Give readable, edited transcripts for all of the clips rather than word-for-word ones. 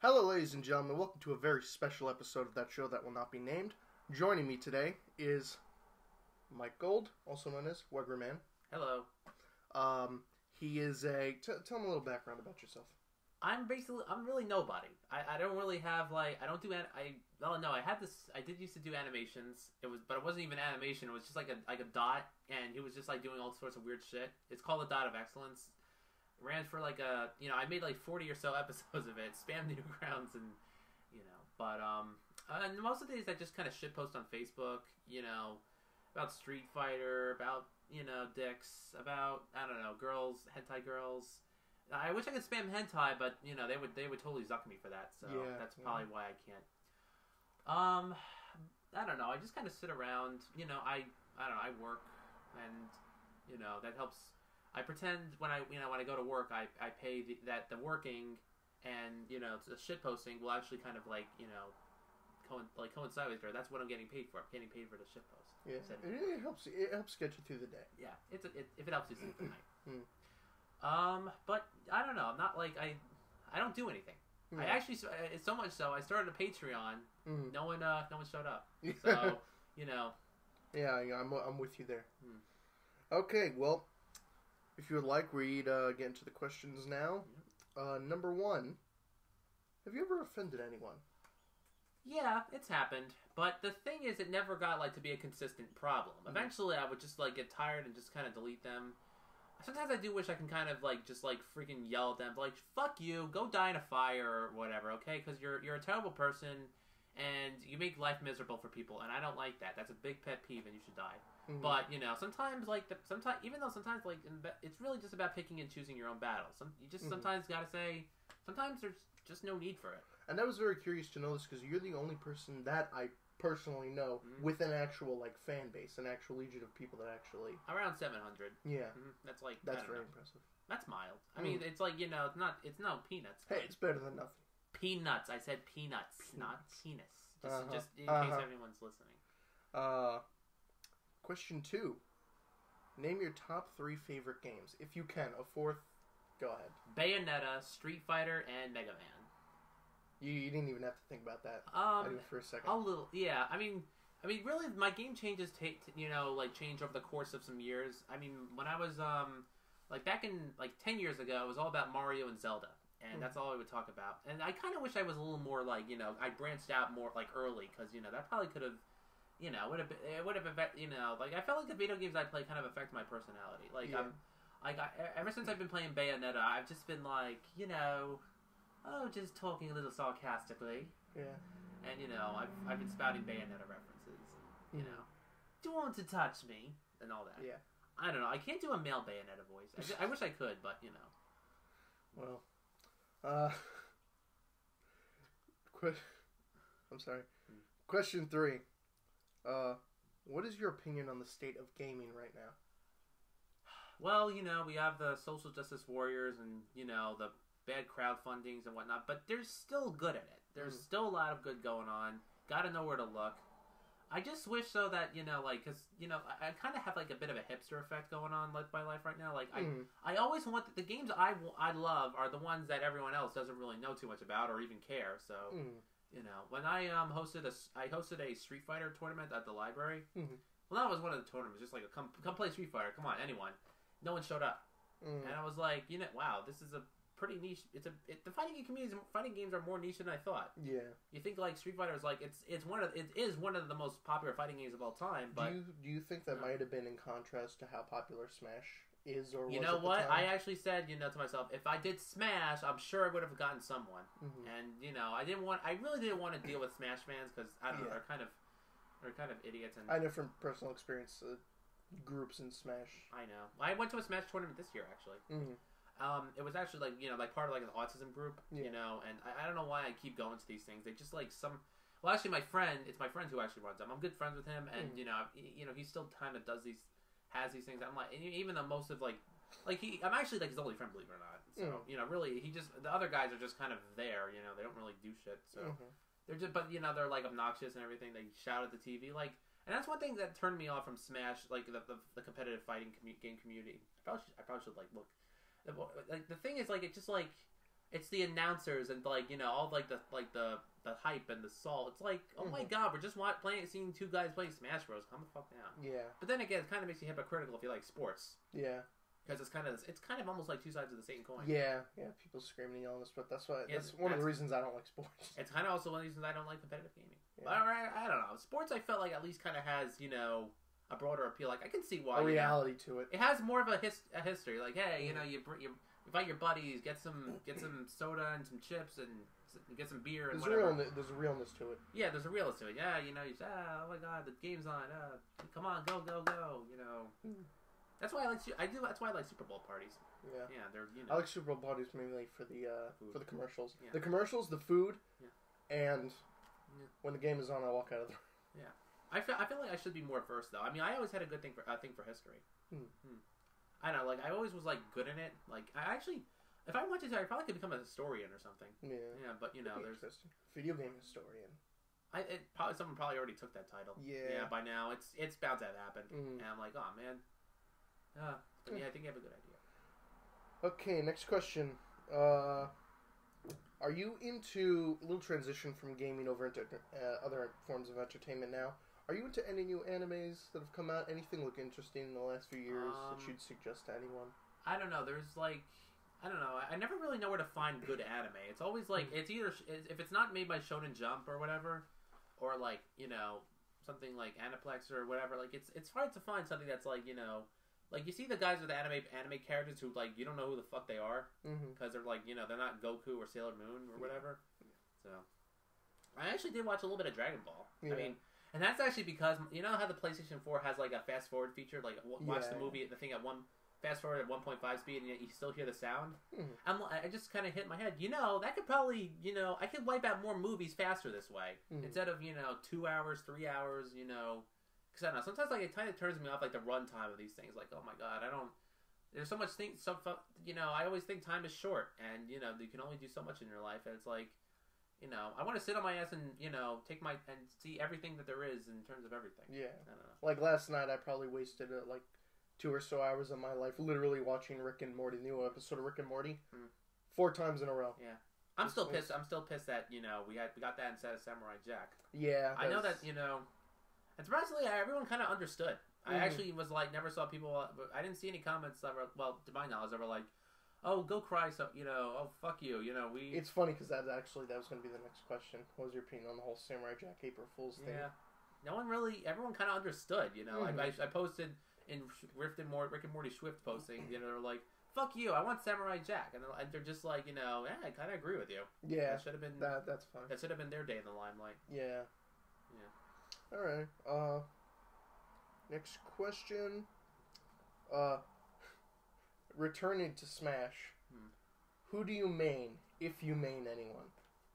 Hello, ladies and gentlemen. Welcome to a very special episode of that show that will not be named. Joining me today is Mike Gold, also known as Wegraman. Hello. He is a... tell him a little background about yourself. I'm really nobody. I don't really have, like, I don't do, I did used to do animations. But it wasn't even animation. It was just like a dot, and he was just, like, doing all sorts of weird shit. It's called the Dot of Excellence. Ran for, like, I made, like, 40 or so episodes of it. Spam Newgrounds and, but, and most of the days I just kind of shitpost on Facebook, about Street Fighter, about, dicks, about, I don't know, girls, hentai girls. I wish I could spam hentai, but they would totally zuck me for that. So that's probably why I can't. I don't know. I just kind of sit around. I don't know. I work, and that helps. I pretend when I go to work, I pay the working, and the shit posting will actually kind of like coincide with her. That's what I'm getting paid for. I'm getting paid for the shit post. Yeah, it helps. It helps get you through the day. Yeah, if it helps you sleep tonight. But I don't know. I'm not like I don't do anything. I actually, it's so much so I started a Patreon. No one showed up. So Yeah, I'm with you there. Okay, well, if you would like, we'd get into the questions now. Number one, have you ever offended anyone? Yeah, it's happened. But the thing is, it never got like to be a consistent problem. Eventually, I would just like get tired and just kind of delete them. Sometimes I do wish I can kind of like just like freaking yell at them, like "fuck you, go die in a fire" or whatever, okay? Because you're a terrible person and you make life miserable for people, and I don't like that. That's a big pet peeve, and you should die. But sometimes like even though sometimes like it's really just about picking and choosing your own battles. You just sometimes gotta say sometimes there's just no need for it. And I was very curious to know this because you're the only person that I personally know with an actual like fan base, an actual legion of people that actually around 700. Yeah, that's like that's very impressive. That's mild. I mean, it's like it's no peanuts. Hey, it's better than nothing. Peanuts. I said peanuts, not penis. Just in case everyone's listening. Question 2. Name your top 3 favorite games, if you can. A fourth, go ahead. Bayonetta, Street Fighter, and Mega Man. You didn't even have to think about that. I did for a second. A little, yeah. I mean, really, my game changes change over the course of some years. I mean, when I was back in 10 years ago, it was all about Mario and Zelda, and that's all I would talk about. And I kind of wish I was a little more I branched out more early because that probably could have. It would have affected, I felt like the video games I play kind of affect my personality. Ever since I've been playing Bayonetta, I've just been just talking a little sarcastically. Yeah. And, I've been spouting Bayonetta references. And, do you want to touch me? And all that. Yeah. I don't know. I can't do a male Bayonetta voice. I wish I could, but, Well, I'm sorry. Question 3. What is your opinion on the state of gaming right now? Well, we have the social justice warriors and, the bad crowdfundings and whatnot, but they're still good at it. There's still a lot of good going on. Gotta know where to look. I just wish, though, that, because, I kind of have, a bit of a hipster effect going on with my life right now. I always want the games I love are the ones that everyone else doesn't really know too much about or even care, so... when I hosted a Street Fighter tournament at the library. Well, that was one of the tournaments. Just come play Street Fighter. Come on, anyone. No one showed up, and I was like, wow, this is a pretty niche. The fighting games are more niche than I thought. Yeah. You think Street Fighter is it is one of the most popular fighting games of all time. But do you think that might have been in contrast to how popular Smash is or was you know what? I actually said, to myself, if I did Smash, I'm sure I would have gotten someone. And I really didn't want to deal with Smash fans because I don't know, they're kind of idiots. And I know from personal experience, groups in Smash. I know. I went to a Smash tournament this year actually. It was actually part of an autism group. And I don't know why I keep going to these things. They just well, actually, it's my friend who actually runs them. I'm good friends with him, and he still kind of has these things. I'm even though most of I'm actually his only friend, believe it or not. So really, the other guys are just kind of there. They don't really do shit. So they're just, but they're obnoxious and everything. They shout at the TV, and that's one thing that turned me off from Smash, the competitive fighting game community. I probably should look. The thing is, it just it's the announcers and like all like the hype and the salt. It's like, oh my god, we're just seeing two guys playing Smash Bros. Calm the fuck down. Yeah. But then again, it kind of makes you hypocritical if you like sports. Yeah. Because it's kind of almost like two sides of the same coin. Yeah, people screaming and yelling this, but that's one of the reasons I don't like sports. It's kind of also one of the reasons I don't like competitive gaming. Yeah. But I don't know. Sports, I felt like at least kind of has a broader appeal. Like I can see why a reality to it. It has more of a history. Like hey, you invite your buddies, get some soda and some chips and get some beer and there's a realness to it. Yeah, there's a realness to it. Yeah, you say, oh my god, the game's on. Come on, go. That's why That's why I like Super Bowl parties. Yeah, yeah, they're I like Super Bowl parties mainly for the commercials. Yeah. The commercials, the food, Yeah. and when the game is on, I walk out of the. Yeah, I feel like I should be more versed though. I mean, I always had a good thing for history. I don't know, like I always was like good in it. Like I actually, if I wanted to, I probably could become a historian or something. Yeah, but there's video game historian. Someone probably already took that title. Yeah, by now it's bound to have happened. And I'm like, oh man. But yeah, I think you have a good idea. Okay, next question. Are you into a little transition from gaming over into other forms of entertainment now? Are you into any new animes that have come out? Anything look interesting in the last few years that you'd suggest to anyone? I don't know. There's like, I don't know. I never really know where to find good anime. It's always like it's either if it's not made by Shonen Jump or whatever, or like something like Aniplex or whatever. Like it's hard to find something that's like like you see the guys with anime characters who like you don't know who the fuck they are because they're like they're not Goku or Sailor Moon or whatever. So I actually did watch a little bit of Dragon Ball. Yeah. I mean, and that's actually because how the PlayStation 4 has like a fast forward feature, like watch the movie the thing at fast forward at 1.5 speed and yet you still hear the sound. I just kind of hit my head. That could probably I could wipe out more movies faster this way instead of 2 hours, 3 hours. Because I don't know, sometimes like it kind of turns me off, like the run time of these things. Like, oh my god, there's so much things. I always think time is short, and you can only do so much in your life, and it's like, I want to sit on my ass and and see everything that there is in terms of everything. Yeah, I don't know. Like last night, I probably wasted like 2 or so hours of my life literally watching Rick and Morty, the new episode of Rick and Morty, 4 times in a row. Yeah. I'm still pissed that we got that instead of Samurai Jack. Yeah, I know that and surprisingly, everyone kind of understood. I actually was like, never saw people. I didn't see any comments that were, well, to my knowledge, that were like, "Oh, go cry!" So oh, fuck you. We. It's funny because that was going to be the next question. What was your opinion on the whole Samurai Jack April Fool's thing? Yeah, everyone kind of understood. I posted in Rick and Morty Swift posting. They're like, "Fuck you! I want Samurai Jack," and they're just like, I kind of agree with you. Yeah, that should have been that's fine. That should have been their day in the limelight. Yeah. All right. Next question. Returning to Smash. Who do you main, if you main anyone?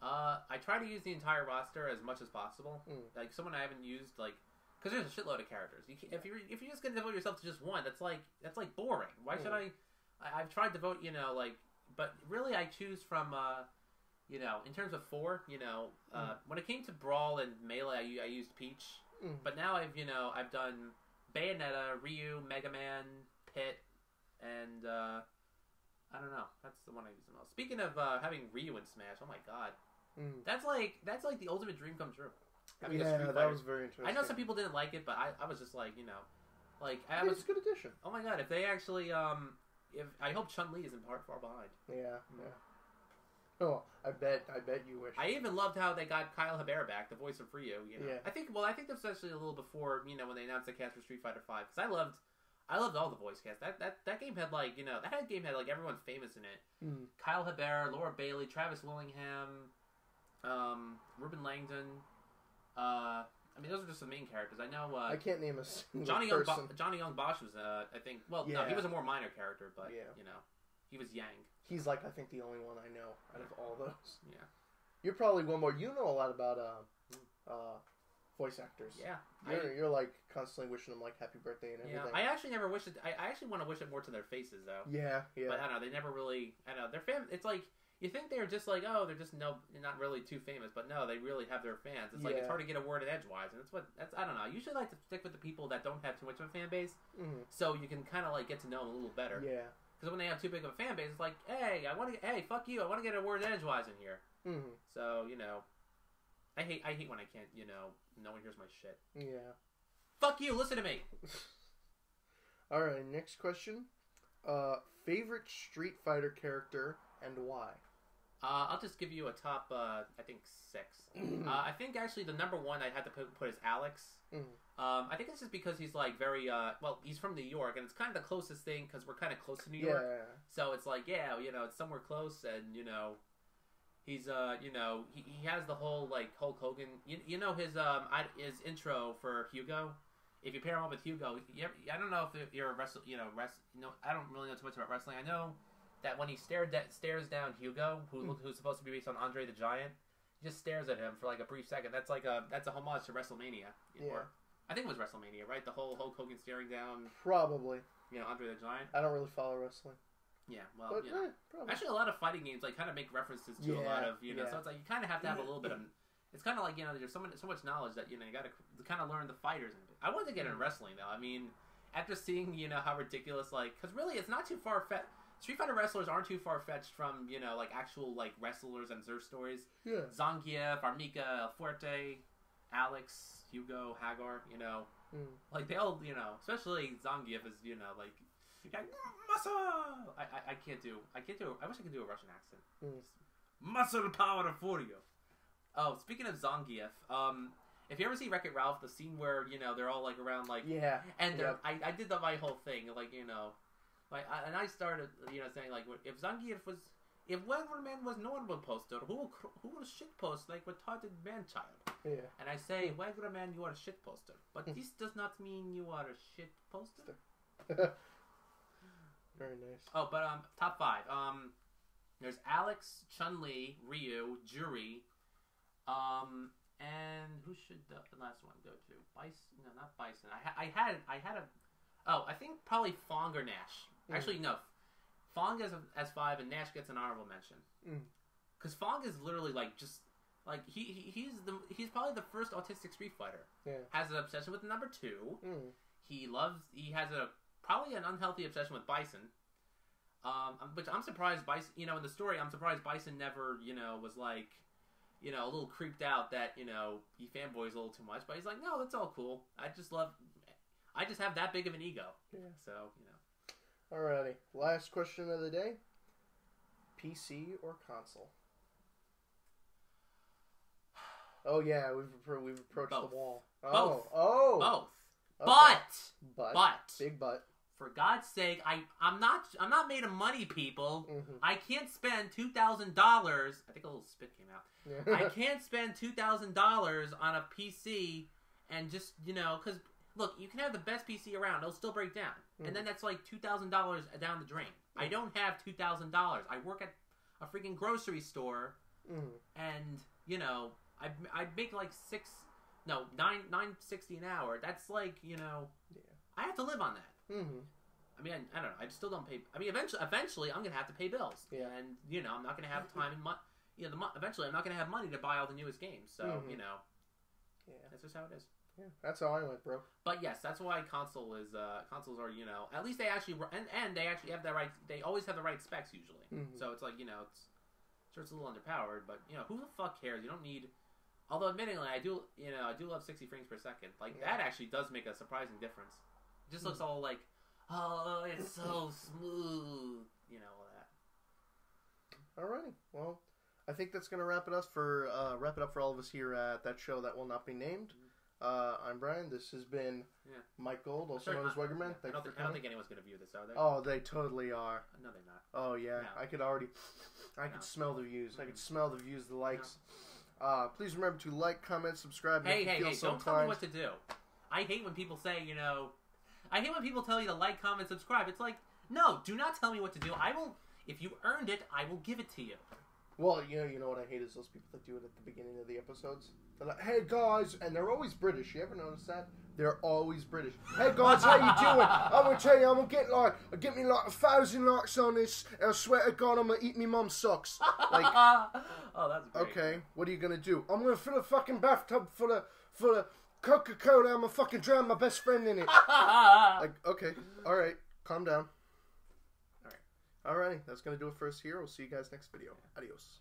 I try to use the entire roster as much as possible. Like someone I haven't used, like, because there's a shitload of characters. If you're just gonna devote yourself to just one, that's like boring. Why should I've tried to vote, but really I choose from. In terms of 4, when it came to Brawl and Melee, I used Peach. But now I've done Bayonetta, Ryu, Mega Man, Pit, and I don't know. That's the one I use the most. Speaking of having Ryu in Smash, oh my god, that's like the ultimate dream come true. Yeah, that was very interesting. I know some people didn't like it, but I was just like, it's a good addition. Oh my god, if they actually I hope Chun-Li isn't far behind. Yeah. Oh, I bet you wish. I even loved how they got Kyle Hebert back, the voice of Ryu. Yeah. I think that's actually a little before when they announced the cast for Street Fighter V, because I loved all the voice cast. That game had everyone famous in it. Kyle Hebert, Laura Bailey, Travis Willingham, Ruben Langdon. Those are just the main characters. I know. I can't name a single person. Johnny Young Bosch was, I think. Well, no, he was a more minor character, but he was Yang. He's like, I think, the only one I know out of all those. Yeah. You're probably one more. You know a lot about voice actors. Yeah. You're like constantly wishing them like happy birthday and everything. Yeah. I actually never wish it. I actually want to wish it more to their faces though. Yeah. But I don't know. They never really. I don't know. Their it's like you think they're just like they're just not really too famous, but no, they really have their fans. It's like it's hard to get a word in edgewise, and that's I don't know. I usually like to stick with the people that don't have too much of a fan base, so you can kind of like get to know them a little better. Yeah. Because when they have too big of a fan base, it's like, hey, hey, fuck you, I want to get a word edgewise in here. Mm-hmm. So, I hate when I can't, no one hears my shit. Yeah. Fuck you, listen to me. All right, next question. Favorite Street Fighter character and why? I'll just give you a top, I think 6. I think actually the number 1 I had to put is Alex. I think it's just because he's like very, he's from New York, and it's kind of the closest thing because we're kind of close to New York. So it's like, it's somewhere close, and he's he has the whole like Hulk Hogan. His intro for Hugo. If you pair him up with Hugo, I don't know if you're a wrestler. I don't really know too much about wrestling. I know that when he stares down Hugo, who's supposed to be based on Andre the Giant, he just stares at him for like a brief second. That's a homage to WrestleMania. Or, I think it was WrestleMania, right? The whole Hulk Hogan staring down. Probably. Andre the Giant. I don't really follow wrestling. Yeah, well, actually, a lot of fighting games like kind of make references to a lot of so it's like you kind of have to have a little bit of. It's kind of like there's so much knowledge that you got to kind of learn the fighters. I wanted to get into wrestling though. I mean, after seeing how ridiculous because really it's not too far fetched. Street Fighter wrestlers aren't too far fetched from like actual like wrestlers and their stories. Yeah. Zangief, Armika, El Fuerte, Alex, Hugo, Hagar. Like they all especially Zangief is like. Muscle! I can't do. I wish I could do a Russian accent. Muscle power for you. Oh, speaking of Zangief, if you ever see Wreck-It Ralph, the scene where they're all like around like and I did my whole thing like and I started saying like if Wegraman was normal poster, who will shit post like retarded man child? Yeah. And I say Wegraman, you are a shit poster, but this does not mean you are a shit poster. Very nice. Oh, but top 5. There's Alex, Chun-Li, Ryu, Juri, and who should the last one go to? Bison? No, not Bison. I think probably Fong or Nash. Actually, no. Fong as 5, and Nash gets an honorable mention. Because Fong is literally like just like he's probably the first autistic Street Fighter. Yeah. Has an obsession with number 2. He has probably an unhealthy obsession with Bison. But I'm surprised Bison, in the story, I'm surprised Bison never, was like, a little creeped out that, he fanboys a little too much. But he's like, no, that's all cool. I just have that big of an ego. Yeah. So, Alrighty. Last question of the day. PC or console? Oh, yeah, we've approached Both. the wall. Both. Okay. But. Big but. For God's sake, I'm not made of money, people. I can't spend $2,000. I think a little spit came out. I can't spend $2,000 on a PC and just because look, you can have the best PC around, it'll still break down, and then that's like $2,000 down the drain. I don't have $2,000. I work at a freaking grocery store, and I make like $9.60 an hour. That's like I have to live on that. I mean, I don't know. I still don't pay. I mean, eventually, I'm gonna have to pay bills, and I'm not gonna have time and money. Eventually, I'm not gonna have money to buy all the newest games. So that's just how it is. Yeah, that's how I went, bro. But yes, that's why consoles are at least they actually and they actually have the right. They always have the right specs usually. So it's like it's a little underpowered, but who the fuck cares? You don't need. Although admittingly, I do love 60 frames per second. Like that actually does make a surprising difference. It just looks all like, oh, it's so smooth, all that. Alrighty, well, I think that's gonna wrap it up for all of us here at that show that will not be named. I'm Brian. This has been Mike Gold, also known as Wegraman. I don't think anyone's gonna view this, are they? Oh, they totally are. No, they're not. Oh yeah, no. I could smell the views. I could smell the views, the likes. No. Please remember to like, comment, subscribe. Hey! Don't tell me what to do. I hate when people say, I hate when people tell you to like, comment, subscribe. It's like, no, do not tell me what to do. I will, if you earned it, I will give it to you. Well, you know what I hate is those people that do it at the beginning of the episodes. They're like, hey guys, and they're always British. You ever notice that? They're always British. Hey guys, how you doing? I'm gonna tell you, I'm gonna get me like 1,000 likes on this, and I swear to God, I'm gonna eat me mum's socks. Like, oh, that's great. Okay, what are you gonna do? I'm gonna fill a fucking bathtub full of Coca-Cola. I'm gonna fucking drown my best friend in it. Like, okay, all right, calm down. All right. Alrighty, that's going to do it for us here. We'll see you guys next video. Adios.